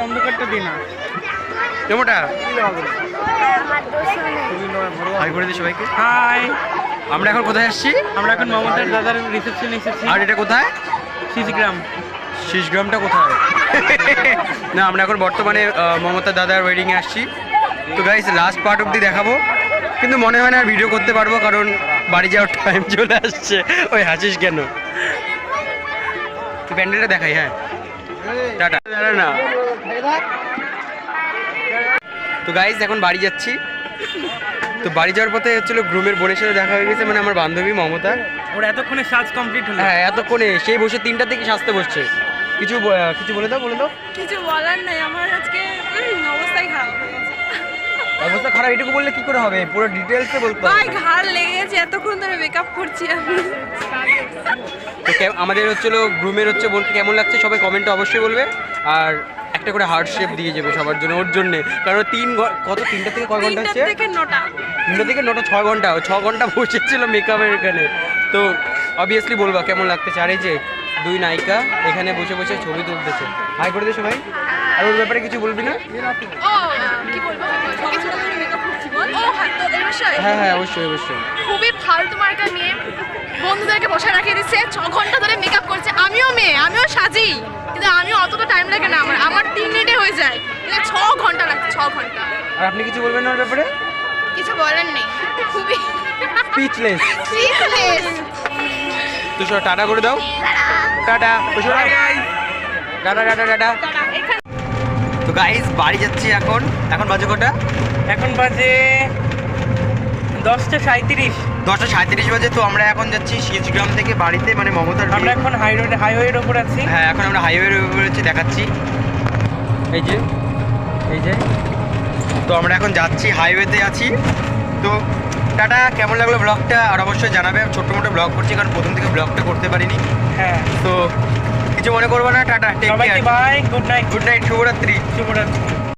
অন্ধকারটা দিই না কেমনটা হাই করে দিই সবাইকে। হাই, আমরা এখন কোথায় আসছি? আমরা এখন মমতার দাদার রিসেপশন এসেছি। আর এটা কোথায়? শিশগ্রাম। শিশগ্রামটা কোথায়? না, আমরা এখন বর্তমানে মমতার দাদার ওয়েডিংয়ে আসছি। তো গাইস লাস্ট পার্ট অবধি দেখাবো, কিন্তু মনে হয় না আর ভিডিও করতে পারবো, কারণ বাড়ি যাওয়ার টাইম চলে আসছে। ওই হাসিস কেন? তো প্যান্ডেলটা দেখাই। হ্যাঁ, টাটা। না, তো গাইস এখন বাড়ি যাচ্ছি। তো বাড়ি যাওয়ার পথে হচ্ছিল গ্রুমের বোনের সাথে দেখা হয়ে গেছে, মানে আমার বান্ধবী মমতা। ওরা এতক্ষণে সাজ কমপ্লিট হলো। হ্যাঁ, এতক্ষণে সেই বসে 3টা থেকে সাজতে বসছে। কিছু বলে দাও, বলে দাও। কিছু বলার নাই, আমার আজকে অবস্থাই খারাপ হয়ে গেছে। অবস্থা খারাপ এটুকু বললে কি করে হবে? পুরো ডিটেইলসে বলতে হবে। ভাই ঘাড় লেগে গেছে, এতক্ষণ ধরে মেকআপ করছি আমি। তো আমাদের হচ্ছিল গ্রুমের হচ্ছে বোনকে কেমন লাগছে সবাই কমেন্টে অবশ্যই বলবে। আর একটা করে হার্ট শেপ দিয়ে যাবে সবার জন্য, ওর জন্যে। কারণ 3টা থেকে কয় ঘন্টা হচ্ছে? 3টা থেকে 9টা। 3টা থেকে 9টা, 6 ঘন্টা। 6 ঘন্টা বসেছিল মেকআপের এখানে। তো অবভিয়াসলি বলবা কেমন লাগতেছে। আর এই যে 2 নায়িকা এখানে বসে বসে ছবি তুলতেছে। হাই করে দে সবাই। আর ওর ব্যাপারে কিছু বলবি না? ও কি বলবো, কিছু না, মেকআপ করছি বল। ও হ্যাঁ, তো এই বিষয় হ্যাঁ হ্যাঁ, অবশ্যই অবশ্যই। খুবই ফালতু মার্কা নিয়ে বন্ধুদেরকে বসে রাখিয়ে দিচ্ছে, 6 ঘন্টা ধরে মেকআপ করছে। আমিও মেয়ে, আমিও সাজি, কিন্তু আমিও অতটা টাইম লাগে না, আমার 3 মিনিটে হয়ে যায়, কিন্তু 6 ঘন্টা লাগছে, 6 ঘন্টা। আর আপনি কিছু বলবেন না ওর ব্যাপারে? কিছু বলার নেই, খুবই স্পিচলেস। সিরিয়াস। তো সব টাটা করে দাও। টাটা। Tata tata tata. তো গাইস বাড়ি যাচ্ছি এখন। এখন বাজে কটা? এখন বাজে 10টা 37। 10টা 37 বাজে। তো আমরা এখন যাচ্ছি শিশগ্রাম থেকে বাড়িতে, মানে মমতার আমরা এখন হাইওয়ের ওপর আছি। হ্যাঁ, এখন আমরা হাইওয়ের উপরে হচ্ছে দেখাচ্ছি। এই যে এই যে, তো আমরা এখন যাচ্ছি, হাইওয়েতে আছি। তো টাটা। কেমন লাগলো ব্লগটা আর অবশ্যই জানাবে। ছোট্ট মোটো ব্লগ করছি, কারণ প্রথম থেকে ব্লগটা করতে পারিনি। হ্যাঁ, তো কিছু মনে করবো না। টাটা, টেক সবাইকে care, bye, good night. Good night, শুভরাত্রি। শুভরাত্রি।